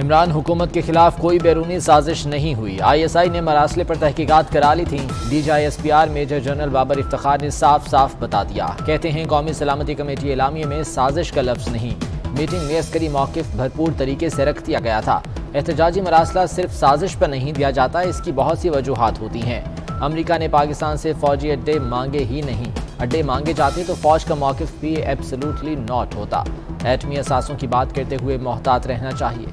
عمران حکومت کے خلاف کوئی بیرونی سازش نہیں ہوئی، ISI نے مراسلے پر تحقیقات کرا لی تھیں۔ DG ISPR major general Babar Iftikhar نے صاف صاف بتا دیا، کہتے ہیں قومی سلامتی کمیٹی اعلامیے میں سازش کا لفظ نہیں، میٹنگ میں عسکری موقف بھرپور طریقے سے رکھ دیا گیا تھا۔ احتجاجی مراسلہ صرف سازش پر نہیں دیا جاتا، اس کی بہت سی وجوہات ہوتی ہیں۔ امریکہ نے پاکستان سے فوجی اڈے مانگے ہی نہیں، اڈے مانگے جاتے تو فوج کا موقف بھی ایبسلوٹلی ناٹ ہوتا۔ ایٹمی اثاثوں کی بات کرتے ہوئے محتاط رہنا چاہیے۔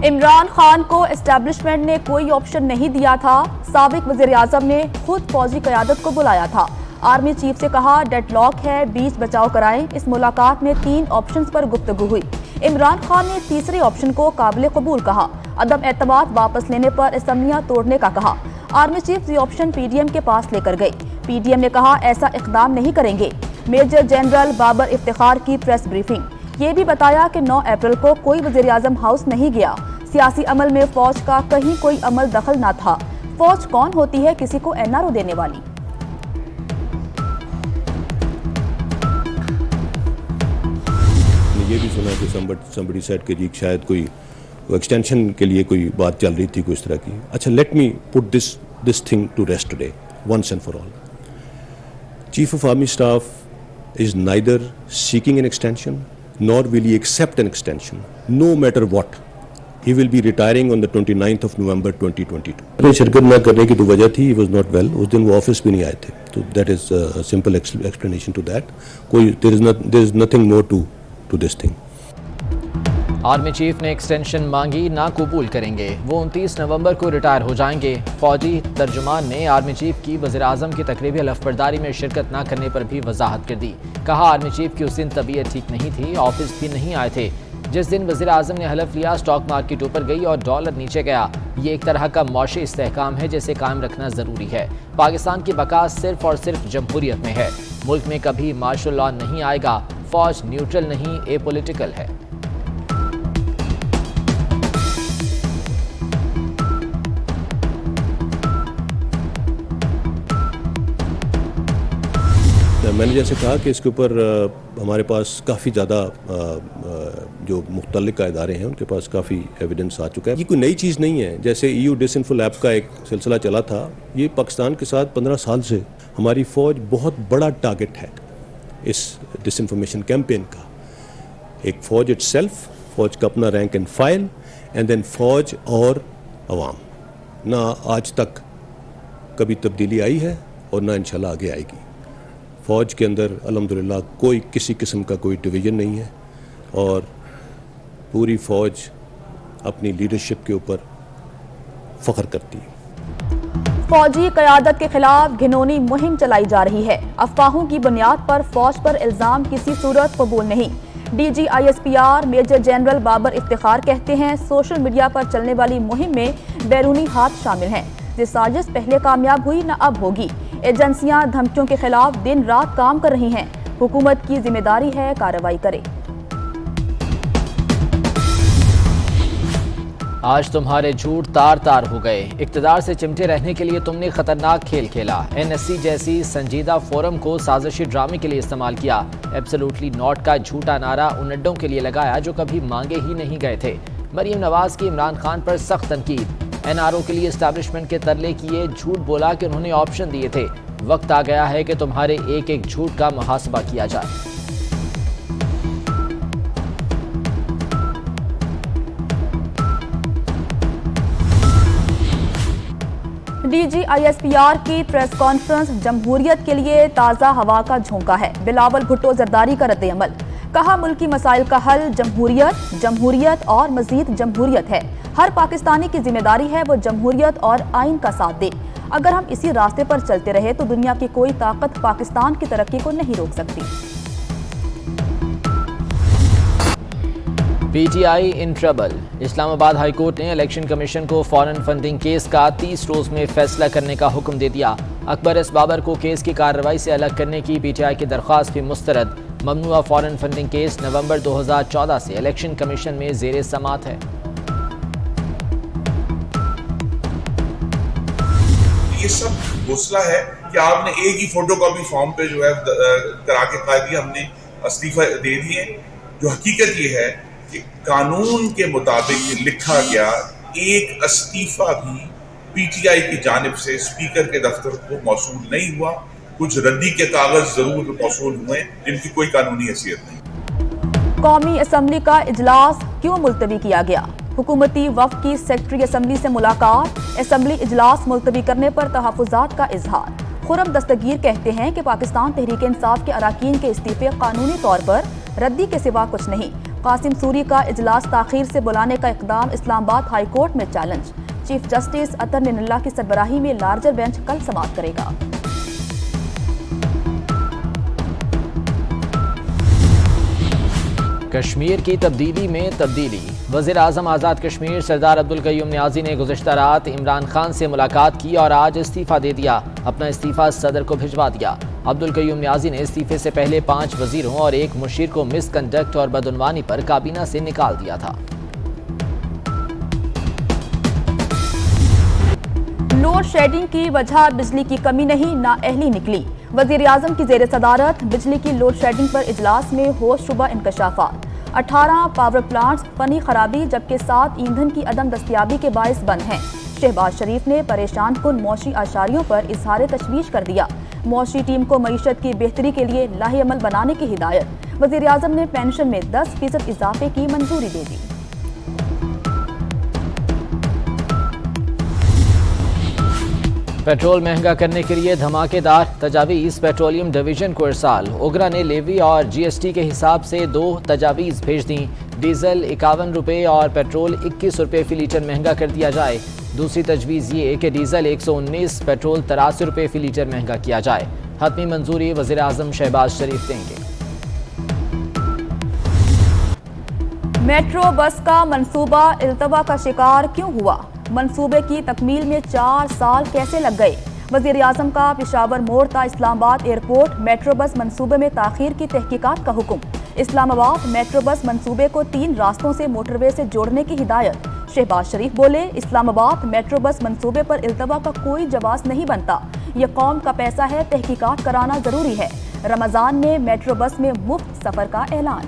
عمران خان کو اسٹیبلشمنٹ نے کوئی آپشن نہیں دیا تھا، سابق وزیراعظم نے خود فوجی قیادت کو بلایا تھا، آرمی چیف سے کہا ڈیڈ لاک ہے، بیچ بچاؤ کرائیں۔ اس ملاقات میں 3 آپشنز پر گفتگو ہوئی۔ عمران خان نے تیسرے آپشن کو قابل قبول کہا، عدم اعتماد واپس لینے پر اسمبلیاں توڑنے کا کہا۔ آرمی چیف یہ آپشن PDM کے پاس لے کر گئے، PDM نے کہا ایسا اقدام نہیں کریں گے۔ میجر جنرل بابر افتخار کی پریس بریفنگ، یہ بھی بتایا کہ 9 اپریل کو کوئی وزیراعظم ہاؤس نہیں گیا، سیاسی عمل میں فوج کا کہیں کوئی عمل دخل نہ تھا۔ فوج کون ہوتی ہے کسی کو NRO دینے والی؟ یہ بھی سنا کہ somebody said کہ جی شاید کوئی ایکسٹینشن کے لیے کوئی بات چل رہی تھی کوئی اس طرح کی۔ اچھا let me put this thing to rest today once and for all. Chief of Army Staff is neither seeking an extension nor will he accept an extension, no matter what. He will be retiring on the 29th of November 2022. شرکت نہ کرنے کی تو وجہ تھی he was not well. اس دن وہ office بھی نہیں آئے تھے. تو that is a simple explanation to that. There is nothing more to this thing. Army chief نے ایکسٹینشن مانگی، نہ قبول کریں گے، وہ 29 نومبر کو ریٹائر ہو جائیں گے۔ فوجی ترجمان نے آرمی چیف کی وزیراعظم کی تقریبی حلف برداری میں شرکت نہ کرنے پر بھی وضاحت کر دی، کہا آرمی چیف کی اس دن طبیعت ٹھیک نہیں تھی، آفس بھی نہیں آئے تھے۔ جس دن وزیراعظم نے حلف لیا اسٹاک مارکیٹ اوپر گئی اور ڈالر نیچے گیا، یہ ایک طرح کا معاشی استحکام ہے جسے قائم رکھنا ضروری ہے۔ پاکستان کی بقا صرف اور صرف جمہوریت میں ہے، ملک میں کبھی مارشل لاء نہیں آئے گا، فوج نیوٹرل نہیں اے پولیٹیکل ہے۔ میں نے جیسے کہا کہ اس کے اوپر ہمارے پاس کافی زیادہ جو مختلف ادارے ہیں ان کے پاس کافی ایویڈنس آ چکا ہے۔ یہ کوئی نئی چیز نہیں ہے، جیسے EU ڈس انفو لیب کا ایک سلسلہ چلا تھا، یہ پاکستان کے ساتھ 15 سال سے ہماری فوج بہت بڑا ٹارگٹ ہے اس ڈس انفارمیشن کیمپین کا۔ ایک فوج اٹ سیلف، فوج کا اپنا rank and file, and then فوج اور عوام۔ نہ آج تک کبھی تبدیلی آئی ہے اور نہ انشاءاللہ آگے آئے گی۔ فوج کے اندر الحمدللہ کوئی کسی قسم کا کوئی ڈویژن نہیں ہے اور پوری فوج اپنی لیڈرشپ کے اوپر فخر کرتی ہے۔ فوجی قیادت کے خلاف گھنونی مہم چلائی جا رہی ہے، افواہوں کی بنیاد پر فوج پر الزام کسی صورت قبول نہیں۔ DG ISPR major general Babar Iftikhar کہتے ہیں سوشل میڈیا پر چلنے والی مہم میں بیرونی ہاتھ شامل ہیں، جس سازش پہلے کامیاب ہوئی نہ اب ہوگی۔ ایجنسیاں دھمکیوں کے خلاف دن رات کام کر رہی ہیں، حکومت کی ذمہ داری ہے کارروائی کرے۔ آج تمہارے جھوٹ تار تار ہو گئے، اقتدار سے چمٹے رہنے کے لیے تم نے خطرناک کھیل کھیلا، NSC جیسی سنجیدہ فورم کو سازشی ڈرامے کے لیے استعمال کیا، ایبسلوٹلی ناٹ کا جھوٹا نعرہ ان اڈوں کے لیے لگایا جو کبھی مانگے ہی نہیں گئے تھے۔ مریم نواز کی عمران خان پر سخت تنقید، NRO کے لیے اسٹیبلشمنٹ کے ترلے کیے، جھوٹ بولا کہ انہوں نے آپشن دیے تھے، وقت آ گیا ہے کہ تمہارے ایک ایک جھوٹ کا محاسبہ کیا جائے۔ DG ISPR کی پریس کانفرنس جمہوریت کے لیے تازہ ہوا کا جھونکا ہے، بلاول بھٹو زرداری کا رد عمل، کہا ملکی مسائل کا حل جمہوریت اور مزید جمہوریت ہے، ہر پاکستانی کی ذمہ داری ہے وہ جمہوریت اور آئین کا ساتھ دے، اگر ہم اسی راستے پر چلتے رہے تو دنیا کی کوئی طاقت پاکستان کی ترقی کو نہیں روک سکتی۔ PTI ان ٹربل، اسلام آباد ہائی کورٹ نے الیکشن کمیشن کو فارن فنڈنگ کیس کا 30 روز میں فیصلہ کرنے کا حکم دے دیا۔ اکبر ایس بابر کو کیس کی کارروائی سے الگ کرنے کی PTI کی درخواست بھی مسترد، ممنوعہ فارن فنڈنگ کیس نومبر 2014 سے الیکشن کمیشن میں زیر سماعت ہے۔ یہ سب گھوسلہ ہے کہ آپ نے ایک ہی فوٹو کاپی فارم پہ جو ہے کرا کے کہا دیا ہم نے استعفیٰ دے دیے. جو حقیقت یہ ہے کہ قانون کے مطابق لکھا گیا ایک استعفیٰ بھی پی ٹی آئی کی جانب سے اسپیکر کے دفتر کو موصول نہیں ہوا. کچھ ردی کے کاغذ ضرور موصول ہوئے جن کی کوئی قانونی حیثیت نہیں. قومی اسمبلی کا اجلاس کیوں ملتوی کیا گیا؟ حکومتی وفد کی سیکرٹری اسمبلی سے ملاقات، اسمبلی اجلاس ملتوی کرنے پر تحفظات کا اظہار. خرم دستگیر کہتے ہیں کہ پاکستان تحریک انصاف کے اراکین کے استعفے قانونی طور پر ردی کے سوا کچھ نہیں. قاسم سوری کا اجلاس تاخیر سے بلانے کا اقدام اسلام آباد ہائی کورٹ میں چیلنج. چیف جسٹس اطہر نین اللہ کی سربراہی میں لارجر بینچ کل سماعت کرے گا. کشمیر کی تبدیلی میں تبدیلی. وزیر اعظم آزاد کشمیر سردار عبدالقیوم نیازی نے گزشتہ رات عمران خان سے ملاقات کی اور آج استعفیٰ دے دیا. اپنا استعفیٰ صدر کو بھجوا دیا. عبدالقیوم نیازی نے استعفے سے پہلے 5 وزیروں اور 1 مشیر کو مس کنڈکٹ اور بدعنوانی پر کابینہ سے نکال دیا تھا. لوڈ شیڈنگ کی وجہ بجلی کی کمی نہیں، نااہلی نکلی. وزیر اعظم کی زیر صدارت بجلی کی لوڈ شیڈنگ پر اجلاس میں ہوش شبہ انکشافات. 18 پاور پلانٹس فنی خرابی جبکہ 7 ایندھن کی عدم دستیابی کے باعث بند ہیں. شہباز شریف نے پریشان کن معاشی اشاریوں پر اظہار تشویش کر دیا. معاشی ٹیم کو معیشت کی بہتری کے لیے لاہ عمل بنانے کی ہدایت. وزیر اعظم نے پینشن میں 10% اضافے کی منظوری دے دی. پیٹرول مہنگا کرنے کے لیے دھماکے دار تجاویز پیٹرولیم ڈویژن کو ارسال. اوگرا نے لیوی اور جی ایس ٹی کے حساب سے 2 تجاویز بھیج دیں. ڈیزل 51 روپے اور پیٹرول 21 روپے فی لیٹر مہنگا کر دیا جائے. دوسری تجویز یہ کہ ڈیزل 119، پیٹرول 83 روپے فی لیٹر مہنگا کیا جائے. حتمی منظوری وزیر اعظم شہباز شریف دیں گے. میٹرو بس کا منصوبہ التوا کا شکار کیوں ہوا؟ منصوبے کی تکمیل میں 4 سال کیسے لگ گئے؟ وزیر اعظم کا پشاور موڑ تا اسلام آباد ایئرپورٹ میٹرو بس منصوبے میں تاخیر کی تحقیقات کا حکم. اسلام آباد میٹرو بس منصوبے کو 3 راستوں سے موٹر وے سے جوڑنے کی ہدایت. شہباز شریف بولے، اسلام آباد میٹرو بس منصوبے پر التوا کا کوئی جواز نہیں بنتا. یہ قوم کا پیسہ ہے، تحقیقات کرانا ضروری ہے. رمضان میں میٹرو بس میں مفت سفر کا اعلان.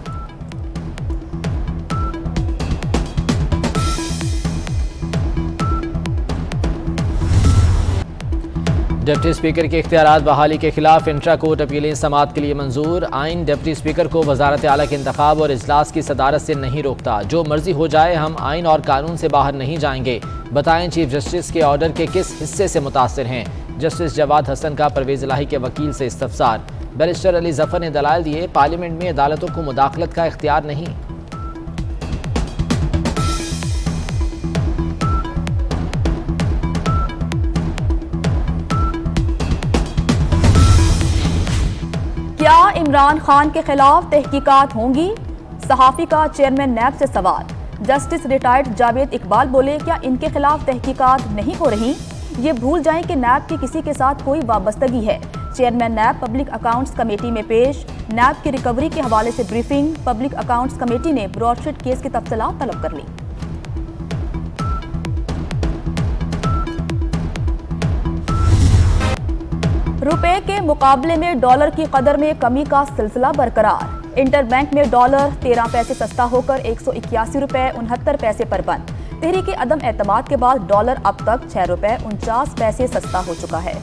ڈپٹی اسپیکر کے اختیارات بحالی کے خلاف انٹرا کورٹ اپیلیں سماعت کے لیے منظور. آئین ڈپٹی اسپیکر کو وزارت اعلیٰ کے انتخاب اور اجلاس کی صدارت سے نہیں روکتا. جو مرضی ہو جائے، ہم آئین اور قانون سے باہر نہیں جائیں گے. بتائیں چیف جسٹس کے آرڈر کے کس حصے سے متاثر ہیں؟ جسٹس جواد حسن کا پرویز الہی کے وکیل سے استفسار. بیرسٹر علی ظفر نے دلائل دیے، پارلیمنٹ میں عدالتوں کو مداخلت کا اختیار نہیں. کیا عمران خان کے خلاف تحقیقات ہوں گی؟ صحافی کا چیئرمین نیب سے سوال. جسٹس ریٹائرڈ جاوید اقبال بولے، کیا ان کے خلاف تحقیقات نہیں ہو رہی؟ یہ بھول جائیں کہ نیب کی کسی کے ساتھ کوئی وابستگی ہے. Chairman NAB public accounts committee میں پیش. نیب کی ریکوری کے حوالے سے بریفنگ. پبلک اکاؤنٹس کمیٹی نے براڈ شیٹ کیس کی تفصیلات طلب کر لی. روپے کے مقابلے میں ڈالر کی قدر میں کمی کا سلسلہ برقرار. انٹر بینک میں ڈالر 13 پیسے سستا ہو کر 181 روپے 69 پیسے پر بند. تحریک عدم اعتماد کے بعد ڈالر اب تک 6 روپے 49 پیسے سستا ہو چکا ہے.